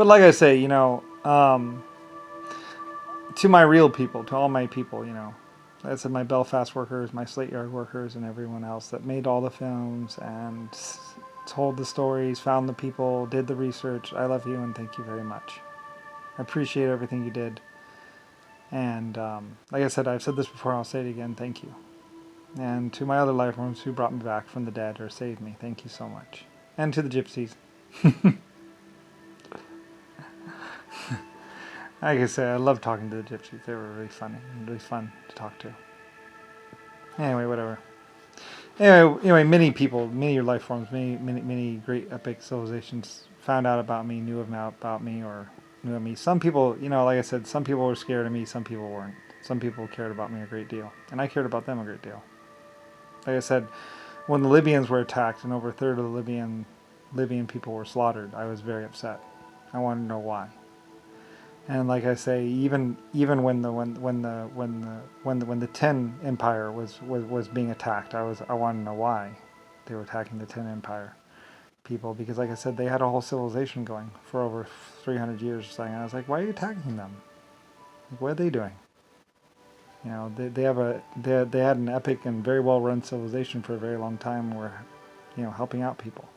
But like I say, to my real people, to all my people, I said my Belfast workers, my Slate Yard workers, and everyone else that made all the films and told the stories, found the people, did the research. I love you and thank you very much. I appreciate everything you did. And like I said, I've said this before, I'll say it again, thank you. And to my other life forms who brought me back from the dead or saved me, thank you so much. And to the gypsies. Like I said, I love talking to the gypsies. They were really funny and really fun to talk to. Anyway, whatever. Anyway, many people, many of your life forms, many great epic civilizations found out about me, knew about me, or knew of me. Some people, like I said, some people were scared of me, some people weren't. Some people cared about me a great deal, and I cared about them a great deal. Like I said, when the Libyans were attacked and over a third of the Libyan people were slaughtered, I was very upset. I wanted to know why. And like I say, even when the Tin Empire was being attacked, I wanted to know why they were attacking the Tin Empire people, because like I said, they had a whole civilization going for over 300 years. So I was like, why are you attacking them? Like, what are they doing? They had an epic and very well run civilization for a very long time, where helping out people.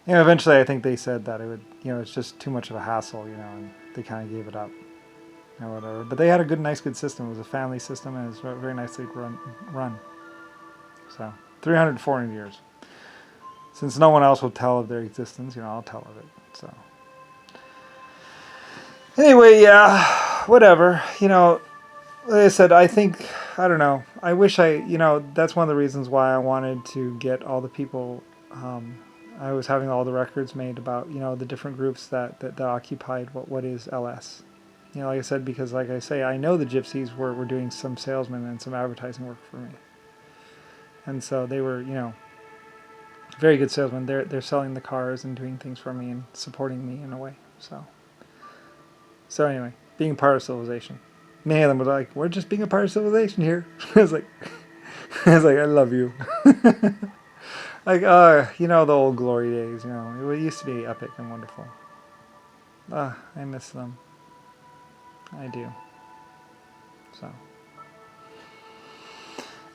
Eventually I think they said that it would, it's just too much of a hassle, and they kind of gave it up, or whatever. But they had a good system. It was a family system, and it was very nicely run. So, 300 to 400 years. Since no one else will tell of their existence, I'll tell of it. So, anyway, yeah, whatever. Like I said, I don't know. I wish that's one of the reasons why I wanted to get all the people. I was having all the records made about, the different groups that occupied what is LS. Like I said, because like I say, I know the gypsies were doing some salesman and some advertising work for me. And so they were, very good salesmen. They're selling the cars and doing things for me and supporting me in a way. So anyway, being part of civilization. Many of them were like, we're just being a part of civilization here. I was like, I love you. Like, the old glory days, it used to be epic and wonderful. I miss them. I do. So.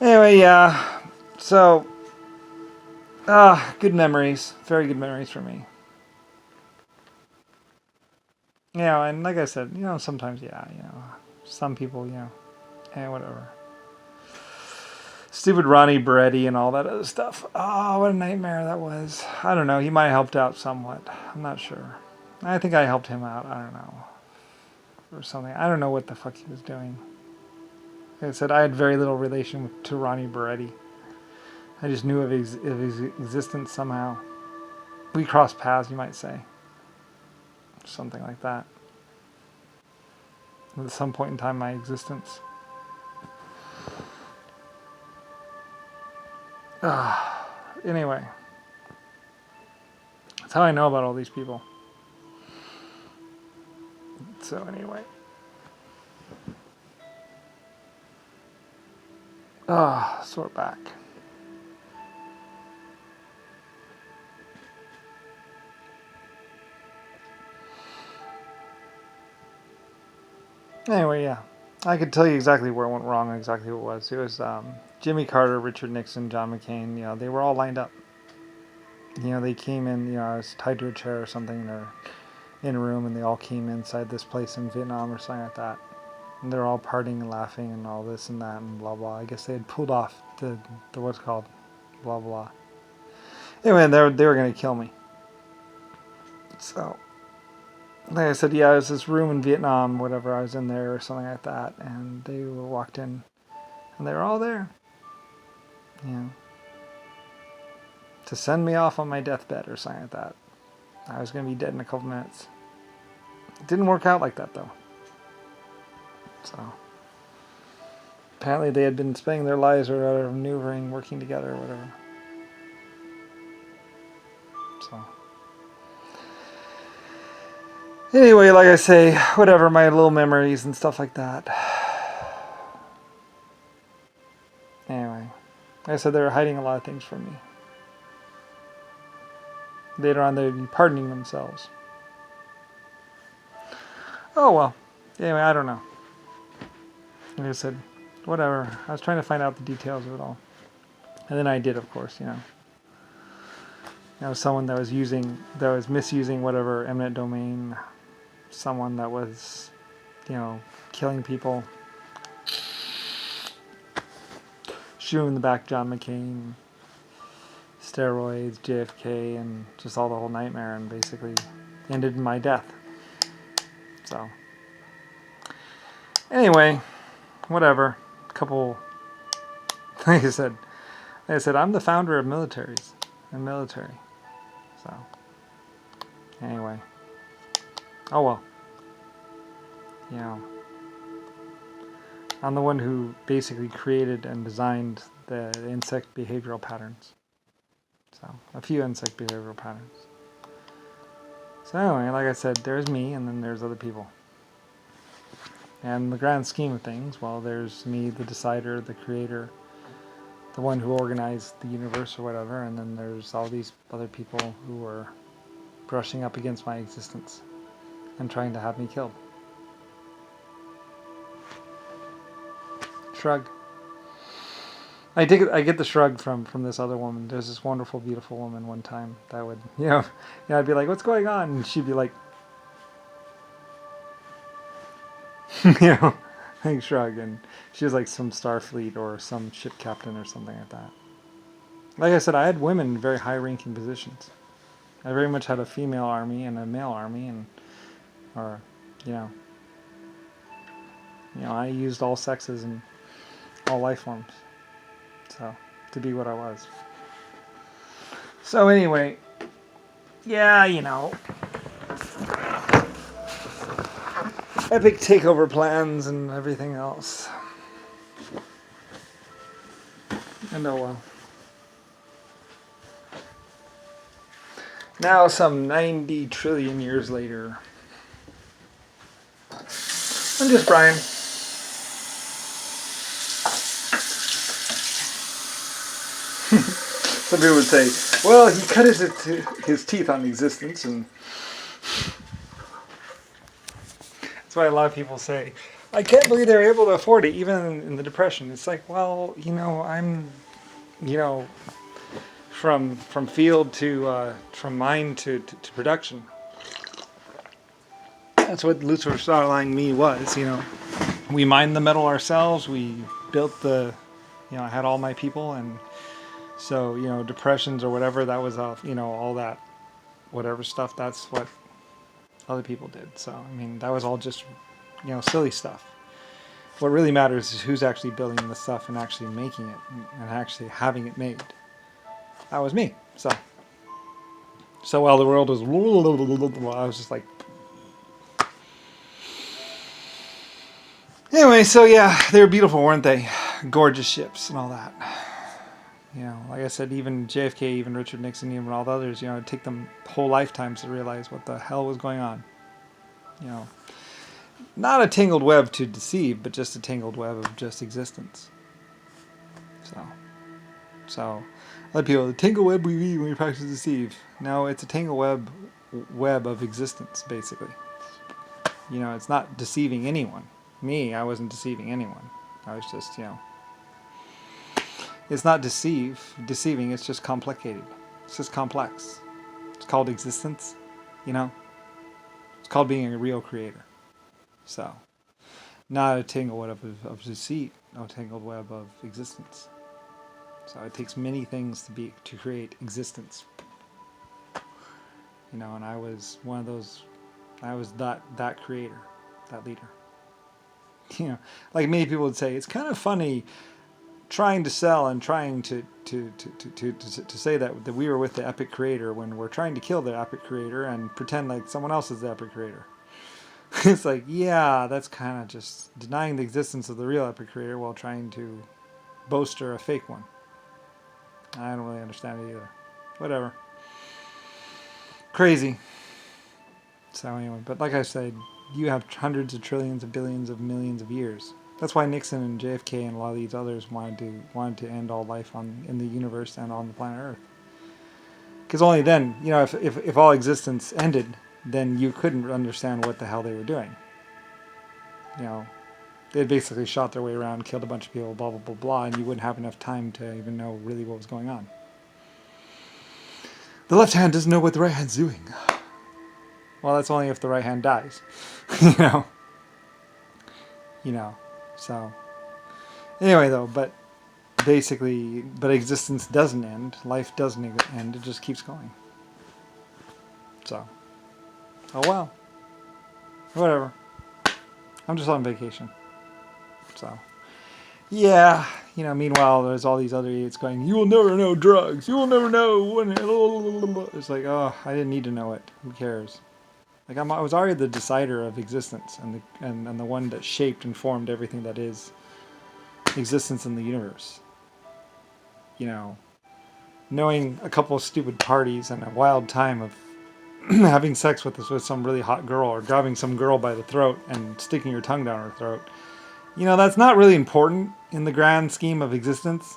Anyway, yeah. So, good memories. Very good memories for me. And like I said, sometimes, some people, whatever. Stupid Ronnie Beretti and all that other stuff. Oh, what a nightmare that was. I don't know. He might have helped out somewhat. I'm not sure. I think I helped him out. I don't know. Or something. I don't know what the fuck he was doing. Like I said, I had very little relation to Ronnie Beretti. I just knew of his existence somehow. We crossed paths, you might say. Something like that. At some point in time in my existence. Anyway. That's how I know about all these people. So anyway. Sore back. Anyway, yeah. I could tell you exactly where it went wrong and exactly what it was. It was Jimmy Carter, Richard Nixon, John McCain. They were all lined up. They came in, I was tied to a chair or something, or in a room, and they all came inside this place in Vietnam or something like that. And they're all partying and laughing and all this and that and blah, blah. I guess they had pulled off the what's called, blah, blah. Anyway, they were going to kill me. So, like I said, it was this room in Vietnam, whatever, I was in there or something like that, and they walked in, and they were all there, to send me off on my deathbed or something like that. I was going to be dead in a couple minutes. It didn't work out like that, though. So, apparently they had been spending their lives or whatever, maneuvering, working together or whatever. So, anyway, like I say, whatever, my little memories and stuff like that. Anyway, like I said, they were hiding a lot of things from me. Later on, they'd be pardoning themselves. Oh well. Anyway, I don't know. Like I said, whatever. I was trying to find out the details of it all, and then I did, of course. Someone that was misusing whatever eminent domain, someone that was, killing people, shooting in the back John McCain, steroids, JFK, and just all the whole nightmare, and basically ended in my death. So, anyway, whatever. Like I said, I'm the founder of militaries and military. So, anyway, oh well. I'm the one who basically created and designed the insect behavioral patterns. So, a few insect behavioral patterns. So anyway, like I said, there's me and then there's other people. And in the grand scheme of things, well, there's me, the decider, the creator, the one who organized the universe or whatever, and then there's all these other people who are brushing up against my existence and trying to have me killed. Shrug. I get the shrug from this other woman. There's this wonderful, beautiful woman one time that would, I'd be like, what's going on? And she'd be like, like shrug. And she was like some Starfleet or some ship captain or something like that. Like I said, I had women in very high-ranking positions. I very much had a female army and a male army, I used all sexes and all life forms. So, to be what I was. So anyway, epic takeover plans and everything else. And oh well. Now, some 90 trillion years later, I'm just Brian. Some people would say, well, he cut his teeth on existence, and that's why a lot of people say, I can't believe they were able to afford it, even in the Depression. It's like, well, I'm, from field to, from mine to production. That's what Lucifer Starline me was, We mined the metal ourselves, we built I had all my people, and so, depressions or whatever, that was, all that whatever stuff, that's what other people did. So, that was all just, silly stuff. What really matters is who's actually building the stuff and actually making it and actually having it made. That was me. So while the world was, I was just like, anyway, so yeah, they were beautiful, weren't they? Gorgeous ships and all that. Like I said, even JFK, even Richard Nixon, even all the others, it'd take them whole lifetimes to realize what the hell was going on. Not a tangled web to deceive, but just a tangled web of just existence. So other people, the tangled web we weave when we practice deceive. No, it's a tangled web of existence, basically. It's not deceiving anyone. Me, I wasn't deceiving anyone. I was just, it's not deceiving, it's just complicated. It's just complex. It's called existence, It's called being a real creator. So, not a tangled web of deceit, no tangled web of existence. So it takes many things to create existence. And I was one of those, I was that creator, that leader. Like many people would say, it's kind of funny trying to sell and trying to say that we were with the epic creator when we're trying to kill the epic creator and pretend like someone else is the epic creator. It's like, yeah, that's kind of just denying the existence of the real epic creator while trying to bolster a fake one. I don't really understand it either. Whatever. Crazy. So anyway, but like I said, you have hundreds of trillions of billions of millions of years. That's why Nixon and JFK and a lot of these others wanted to end all life in the universe and on the planet Earth. Because only then, if all existence ended, then you couldn't understand what the hell they were doing. you know, they basically shot their way around, killed a bunch of people, blah, blah, blah, blah, and you wouldn't have enough time to even know really what was going on. The left hand doesn't know what the right hand's doing. Well, that's only if the right hand dies. you know? You know, so... Anyway, though, but basically, but existence doesn't end. Life doesn't end. It just keeps going. So, oh well. Whatever. I'm just on vacation. So, yeah, you know, meanwhile, there's all these other idiots going, you will never know drugs. You will never know when... It's like, oh, I didn't need to know it. Who cares? Like, I was already the decider of existence and the one that shaped and formed everything that is existence in the universe. You know, knowing a couple of stupid parties and a wild time of having sex with some really hot girl or grabbing some girl by the throat and sticking your tongue down her throat, you know, that's not really important in the grand scheme of existence.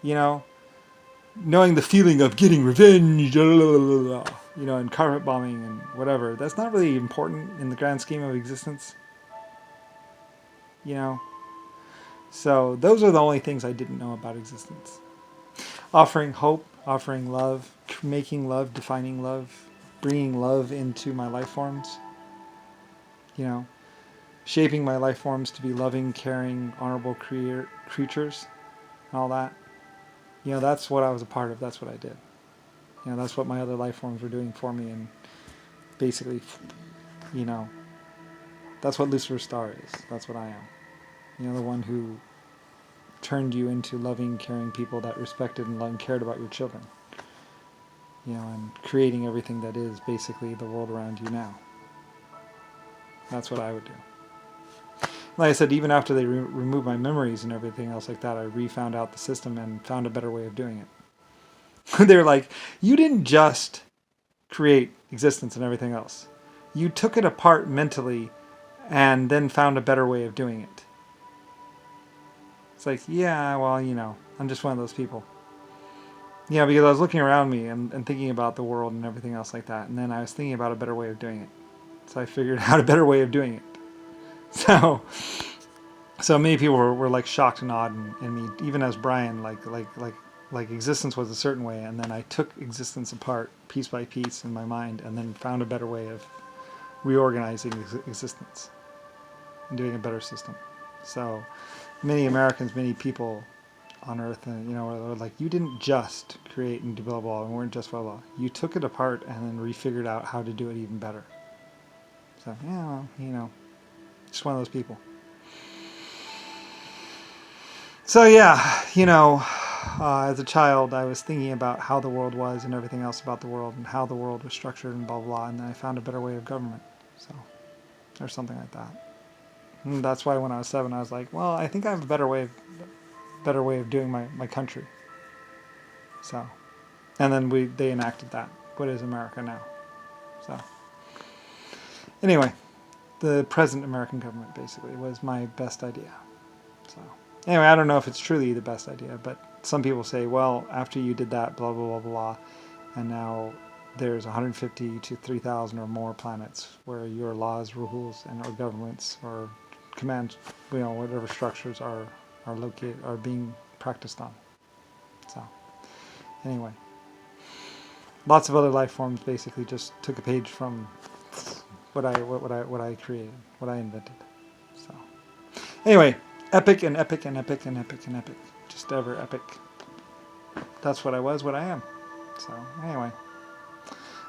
You know, knowing the feeling of getting revenge, you know, and carpet bombing and whatever, that's not really important in the grand scheme of existence. You know, so those are the only things I didn't know about existence. Offering hope, offering love, making love, defining love, bringing love into my life forms. You know, shaping my life forms to be loving, caring, honorable creatures, and all that. You know, that's what I was a part of. That's what I did. You know, that's what my other life forms were doing for me. And basically, you know, that's what Lucifer's star is. That's what I am. You know, the one who turned you into loving, caring people that respected and loved and cared about your children. You know, and creating everything that is basically the world around you now. That's what I would do. Like I said, even after they removed my memories and everything else like that, I re-found out the system and found a better way of doing it. They were like, you didn't just create existence and everything else. You took it apart mentally and then found a better way of doing it. It's like, yeah, well, you know, I'm just one of those people. Yeah, because I was looking around me and thinking about the world and everything else like that, and then I was thinking about a better way of doing it. So I figured out a better way of doing it. So many people were like shocked and awed in me, even as Brian, like existence was a certain way, and then I took existence apart piece by piece in my mind, and then found a better way of reorganizing existence and doing a better system. So many Americans, many people on Earth, and you know, were like, you didn't just create and do blah blah, and weren't just blah blah. You took it apart and then refigured out how to do it even better. So yeah, well, you know, just one of those people. So yeah, you know, as a child, I was thinking about how the world was and everything else about the world and how the world was structured and blah, blah, blah, and then I found a better way of government. So, or something like that. And that's why when I was 7, I was like, well, I think I have a better way of doing my country. So, and then they enacted that. What is America now? So, anyway, the present American government basically was my best idea. So. Anyway, I don't know if it's truly the best idea, but some people say, well, after you did that, blah, blah, blah, blah, and now there's 150 to 3,000 or more planets where your laws, rules, and or governments or command, you know, whatever structures are located, are being practiced on. So, anyway, lots of other life forms basically just took a page from what I created, what I invented. So, anyway. Epic and epic and epic and epic and epic. Just ever epic. That's what I was, what I am. So, anyway.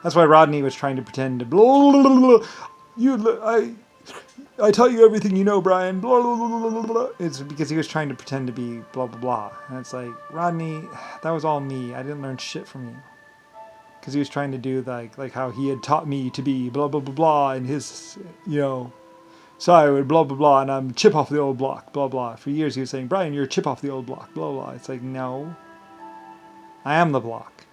That's why Rodney was trying to pretend to blah, blah, blah, blah. I tell you everything you know, Brian. Blah, blah, blah, blah, blah. It's because he was trying to pretend to be blah, blah, blah. And it's like, Rodney, that was all me. I didn't learn shit from you. Because he was trying to do like how he had taught me to be blah, blah, blah, blah in his, you know, so I would blah, blah, blah, and I'm chip off the old block, blah, blah. For years he was saying, Brian, you're a chip off the old block, blah, blah. It's like, no. I am the block.